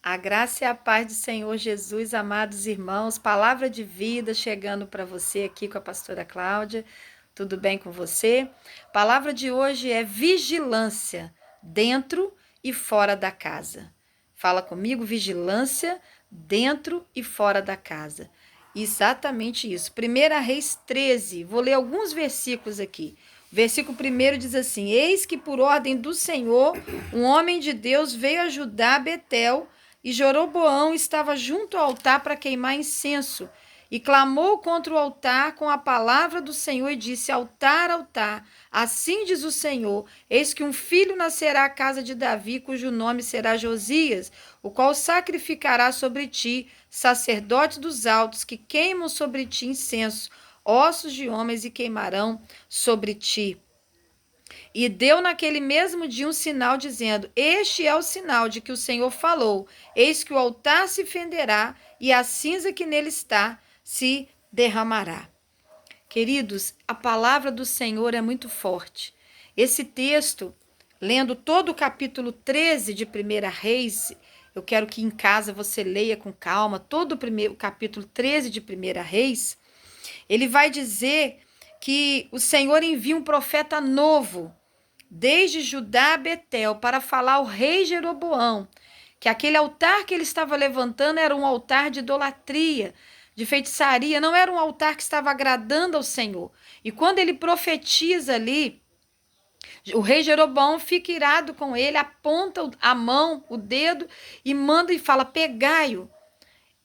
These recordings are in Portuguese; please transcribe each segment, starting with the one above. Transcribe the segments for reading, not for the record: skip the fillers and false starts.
A graça e a paz do Senhor Jesus, amados irmãos, palavra de vida chegando para você aqui com a pastora Cláudia. Tudo bem com você? Palavra de hoje é vigilância dentro e fora da casa. Fala comigo, vigilância dentro e fora da casa. Exatamente isso. 1 Reis 13, vou ler alguns versículos aqui. Versículo 1 diz assim: Eis que por ordem do Senhor, um homem de Deus veio ajudar Betel, e Jeroboão estava junto ao altar para queimar incenso, e clamou contra o altar com a palavra do Senhor e disse: Altar, altar, assim diz o Senhor, eis que um filho nascerá à casa de Davi, cujo nome será Josias, o qual sacrificará sobre ti sacerdotes dos altos, que queimam sobre ti incenso, ossos de homens, e queimarão sobre ti. E deu naquele mesmo dia um sinal, dizendo: Este é o sinal de que o Senhor falou: Eis que o altar se fenderá, e a cinza que nele está se derramará. Queridos, a palavra do Senhor é muito forte. Esse texto, lendo todo o capítulo 13 de 1 Reis, eu quero que em casa você leia com calma todo o capítulo 13 de 1 Reis. Ele vai dizer que o Senhor envia um profeta novo, desde Judá a Betel, para falar ao rei Jeroboão que aquele altar que ele estava levantando era um altar de idolatria, de feitiçaria, não era um altar que estava agradando ao Senhor. E quando ele profetiza ali, o rei Jeroboão fica irado com ele, aponta a mão, o dedo, e manda e fala: pegai-o.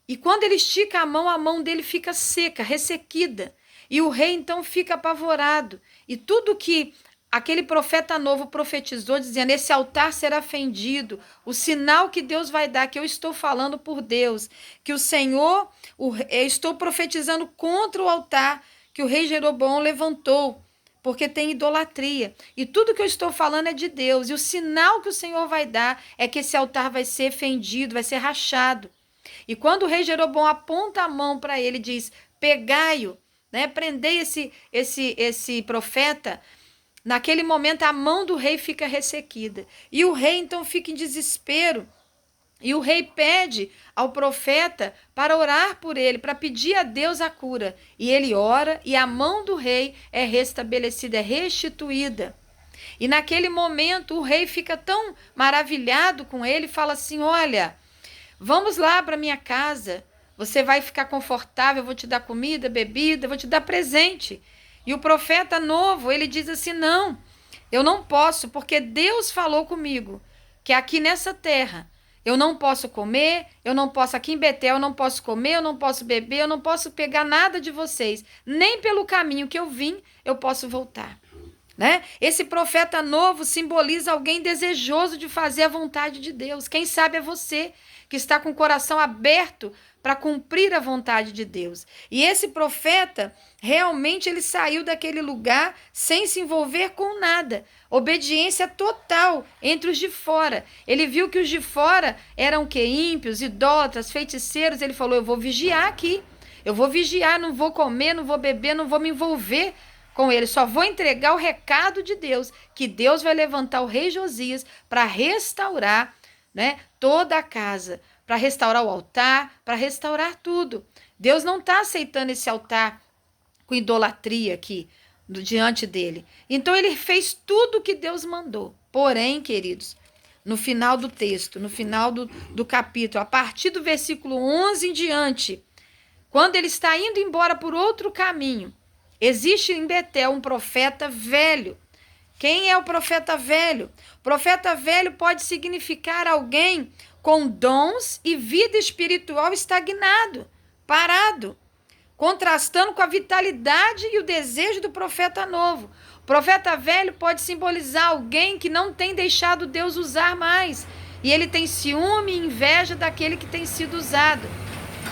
E quando ele estica a mão dele fica seca, ressequida. E o rei então fica apavorado. E tudo que aquele profeta novo profetizou, dizendo: esse altar será fendido, o sinal que Deus vai dar, que eu estou falando por Deus, que o Senhor, eu estou profetizando contra o altar que o rei Jeroboão levantou, porque tem idolatria. E tudo que eu estou falando é de Deus. E o sinal que o Senhor vai dar é que esse altar vai ser fendido, vai ser rachado. E quando o rei Jeroboão aponta a mão para ele e diz: pegai-o, né, prendei esse profeta, naquele momento a mão do rei fica ressequida. E o rei então fica em desespero. E o rei pede ao profeta para orar por ele, para pedir a Deus a cura. E ele ora e a mão do rei é restabelecida, é restituída. E naquele momento o rei fica tão maravilhado com ele e fala assim: olha, vamos lá para minha casa, você vai ficar confortável, eu vou te dar comida, bebida, eu vou te dar presente. E o profeta novo, ele diz assim: não, eu não posso, porque Deus falou comigo que aqui nessa terra eu não posso comer, eu não posso, aqui em Betel eu não posso comer, eu não posso beber, eu não posso pegar nada de vocês, nem pelo caminho que eu vim eu posso voltar. Né? Esse profeta novo simboliza alguém desejoso de fazer a vontade de Deus. Quem sabe é você que está com o coração aberto para cumprir a vontade de Deus. E esse profeta, realmente ele saiu daquele lugar sem se envolver com nada. Obediência total entre os de fora. Ele viu que os de fora eram que ímpios, idólatras, feiticeiros. Ele falou: eu vou vigiar aqui. Eu vou vigiar, não vou comer, não vou beber, não vou me envolver com ele, só vou entregar o recado de Deus, que Deus vai levantar o rei Josias para restaurar, né, toda a casa, para restaurar o altar, para restaurar tudo. Deus não está aceitando esse altar com idolatria aqui, diante dele. Então ele fez tudo o que Deus mandou. Porém, queridos, no final do texto, no final do capítulo, a partir do versículo 11 em diante, quando ele está indo embora por outro caminho, existe em Betel um profeta velho. Quem é o profeta velho? Profeta velho pode significar alguém com dons e vida espiritual estagnado, parado, contrastando com a vitalidade e o desejo do profeta novo. O profeta velho pode simbolizar alguém que não tem deixado Deus usar mais, e ele tem ciúme e inveja daquele que tem sido usado.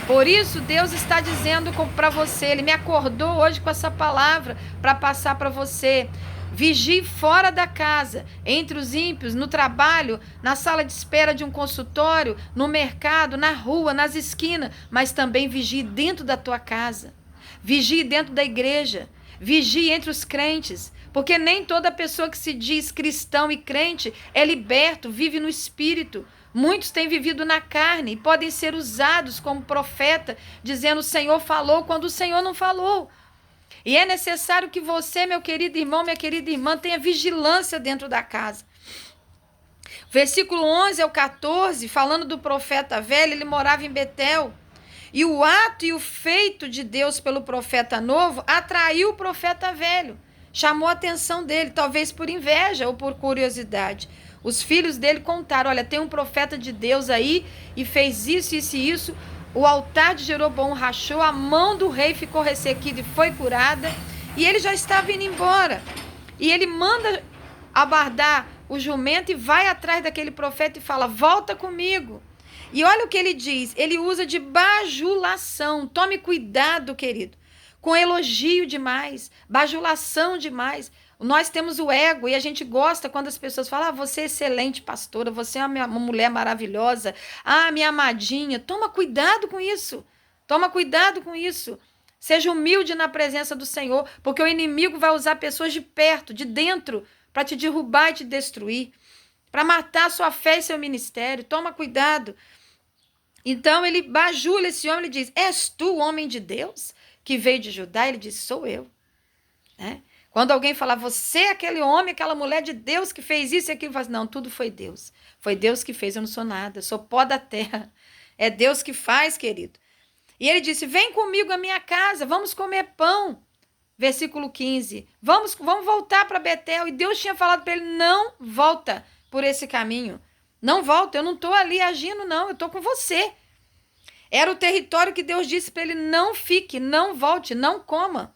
Por isso, Deus está dizendo para você, Ele me acordou hoje com essa palavra para passar para você. Vigie fora da casa, entre os ímpios, no trabalho, na sala de espera de um consultório, no mercado, na rua, nas esquinas, mas também vigie dentro da tua casa. Vigie dentro da igreja. Vigie entre os crentes, porque nem toda pessoa que se diz cristão e crente é liberto, vive no espírito. Muitos têm vivido na carne e podem ser usados como profeta, dizendo o Senhor falou quando o Senhor não falou. E é necessário que você, meu querido irmão, minha querida irmã, tenha vigilância dentro da casa. Versículo 11 ao 14, falando do profeta velho, ele morava em Betel. E o ato e o feito de Deus pelo profeta novo atraiu o profeta velho. Chamou a atenção dele, talvez por inveja ou por curiosidade. Os filhos dele contaram, olha, tem um profeta de Deus aí e fez isso, isso e isso. O altar de Jeroboão rachou, a mão do rei ficou ressequida e foi curada. E ele já estava indo embora. E ele manda abardar o jumento e vai atrás daquele profeta e fala, volta comigo. E olha o que ele diz, ele usa de bajulação. Tome cuidado, querido, com elogio demais, bajulação demais. Nós temos o ego e a gente gosta quando as pessoas falam, você é excelente pastora, você é uma mulher maravilhosa, minha amadinha. Toma cuidado com isso, toma cuidado com isso. Seja humilde na presença do Senhor, porque o inimigo vai usar pessoas de perto, de dentro, para te derrubar e te destruir, para matar sua fé e seu ministério. Toma cuidado. Então ele bajula esse homem, ele diz, és tu o homem de Deus que veio de Judá? Ele diz, sou eu. Né? Quando alguém fala, você é aquele homem, aquela mulher de Deus que fez isso e aquilo, fala, não, tudo foi Deus. Foi Deus que fez, eu não sou nada, eu sou pó da terra. É Deus que faz, querido. E ele disse, vem comigo à minha casa, vamos comer pão. Versículo 15, vamos voltar para Betel. E Deus tinha falado para ele, não volta por esse caminho. Não volta, eu não estou ali agindo, não, eu estou com você. Era o território que Deus disse para ele, não fique, não volte, não coma.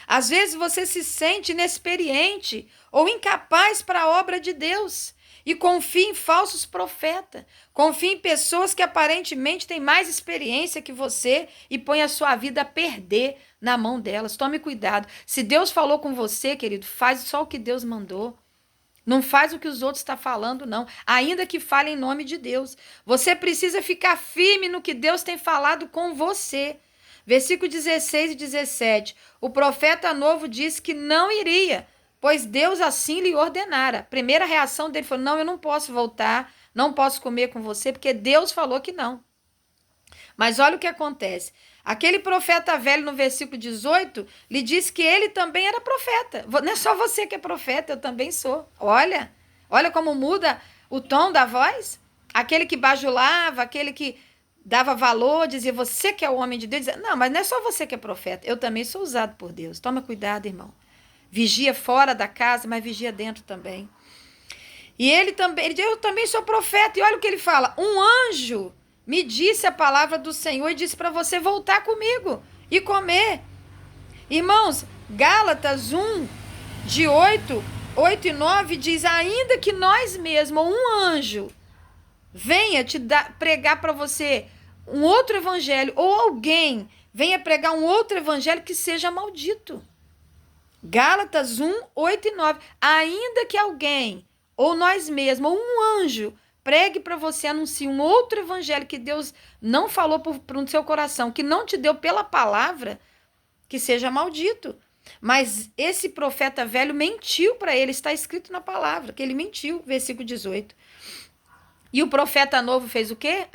Às vezes você se sente inexperiente ou incapaz para a obra de Deus e confia em falsos profetas, confia em pessoas que aparentemente têm mais experiência que você e põe a sua vida a perder na mão delas. Tome cuidado. Se Deus falou com você, querido, faz só o que Deus mandou. Não faz o que os outros estão falando, não. Ainda que fale em nome de Deus. Você precisa ficar firme no que Deus tem falado com você. Versículo 16 e 17. O profeta novo disse que não iria, pois Deus assim lhe ordenara. A primeira reação dele foi, não, eu não posso voltar, não posso comer com você, porque Deus falou que não. Mas olha o que acontece. Aquele profeta velho, no versículo 18, lhe disse que ele também era profeta. Não é só você que é profeta, eu também sou. Olha como muda o tom da voz. Aquele que bajulava, aquele que dava valor, dizia, você que é o homem de Deus. Dizia, não, mas não é só você que é profeta, eu também sou usado por Deus. Toma cuidado, irmão. Vigia fora da casa, mas vigia dentro também. E ele diz, eu também sou profeta. E olha o que ele fala, um anjo me disse a palavra do Senhor e disse para você voltar comigo e comer. Irmãos, Gálatas 1, de 8 e 9, diz, ainda que nós mesmos, um anjo, venha pregar para você um outro evangelho, ou alguém venha pregar um outro evangelho que seja maldito. Gálatas 1, 8 e 9. Ainda que alguém, ou nós mesmos, ou um anjo, pregue para você, anuncie um outro evangelho que Deus não falou para o seu coração, que não te deu pela palavra, que seja maldito. Mas esse profeta velho mentiu para ele, está escrito na palavra, que ele mentiu, versículo 18. E o profeta novo fez o quê?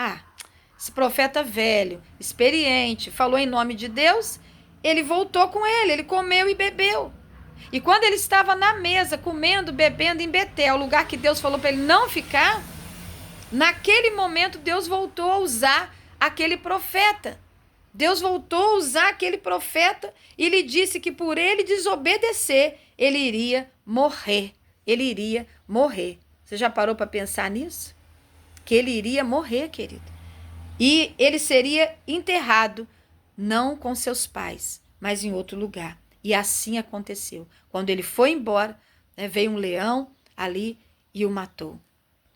Esse profeta velho, experiente, falou em nome de Deus, ele voltou com ele comeu e bebeu. E quando ele estava na mesa, comendo, bebendo em Betel, o lugar que Deus falou para ele não ficar, naquele momento Deus voltou a usar aquele profeta. Deus voltou a usar aquele profeta e lhe disse que por ele desobedecer, ele iria morrer. Ele iria morrer. Você já parou para pensar nisso? Que ele iria morrer, querido. E ele seria enterrado, não com seus pais, mas em outro lugar. E assim aconteceu. Quando ele foi embora, veio um leão ali e o matou.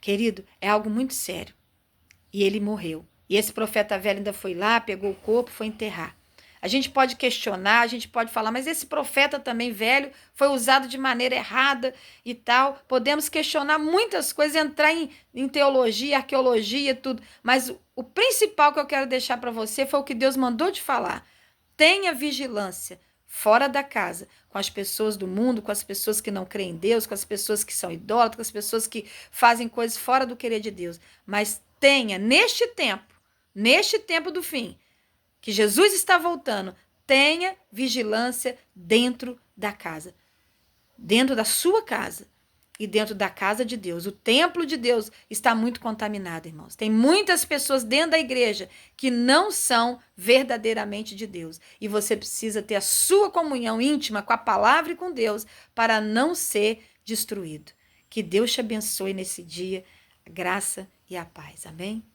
Querido, é algo muito sério. E ele morreu. E esse profeta velho ainda foi lá, pegou o corpo, foi enterrar. A gente pode questionar, a gente pode falar, mas esse profeta também velho foi usado de maneira errada e tal. Podemos questionar muitas coisas, entrar em teologia, arqueologia, tudo. Mas o principal que eu quero deixar para você foi o que Deus mandou te falar. Tenha vigilância fora da casa, com as pessoas do mundo, com as pessoas que não creem em Deus, com as pessoas que são idólatras, com as pessoas que fazem coisas fora do querer de Deus. Mas tenha neste tempo do fim, que Jesus está voltando, tenha vigilância dentro da casa, dentro da sua casa e dentro da casa de Deus. O templo de Deus está muito contaminado, irmãos. Tem muitas pessoas dentro da igreja que não são verdadeiramente de Deus. E você precisa ter a sua comunhão íntima com a palavra e com Deus para não ser destruído. Que Deus te abençoe nesse dia, a graça e a paz. Amém?